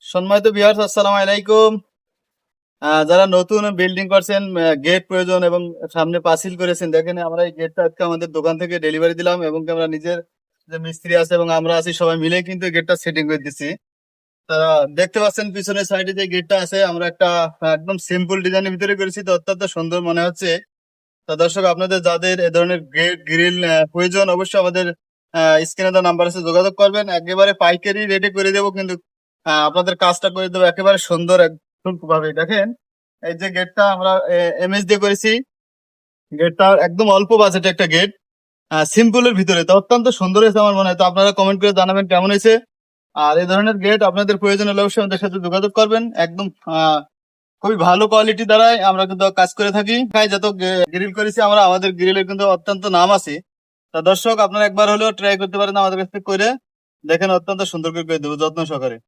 সম্মানিত ভিউয়ার্স, আসসালামু আলাইকুম। যারা নতুন বিল্ডিং করছেন, গেট প্রয়োজন এবং সামনে পাঁচিল করেছেন, দেখেন আমরা এই গেটটা আজকে আমাদের দোকান থেকে ডেলিভারি দিলাম এবং কি আমরা নিজের যে মিস্ত্রি আছে এবং আমরা আছি সবাই মিলে কিন্তু এই গেটটা সেটিং করে দিচ্ছি। তারা দেখতে পাচ্ছেন পিছনের সাইডে যে গেটটা আছে, আমরা একটা একদম সিম্পল ডিজাইনের ভিতরে করেছি, তো অত্যন্ত সুন্দর মনে হচ্ছে। তা দর্শক, আপনাদের যাদের এ ধরনের গেট গ্রিল প্রয়োজন, অবশ্যই আমাদের স্ক্রিনে দেওয়া নাম্বার আছে, যোগাযোগ করবেন। একেবারে পাইকারি রেটে করে দেবো, কিন্তু আপনাদের কাজটা করে দেবো একেবারে সুন্দর একদম ভাবে। দেখেন এই যে গেটটা আমরা এমএস দিয়ে করেছি, গেটটা একদম অল্প বাজেটে একটা গেট, সিম্পলের ভিতরে, তো অত্যন্ত সুন্দর হয়েছে আমার মনে হয়। তো আপনারা কমেন্ট করে জানাবেন কেমন হয়েছে। আর এই ধরনের গেট আপনাদের প্রয়োজন হলে অবশ্যই আমাদের সাথে যোগাযোগ করবেন। একদম খুবই ভালো কোয়ালিটি দ্বারাই আমরা কিন্তু কাজ করে থাকি। যত গ্রিল করেছি আমরা, আমাদের গ্রিলের কিন্তু অত্যন্ত নাম আছে। তা দর্শক, আপনারা একবার হলেও ট্রাই করতে পারেন আমাদের কাছ থেকে করে দেখেন, অত্যন্ত সুন্দর করে দেবো যত্ন সহকারে।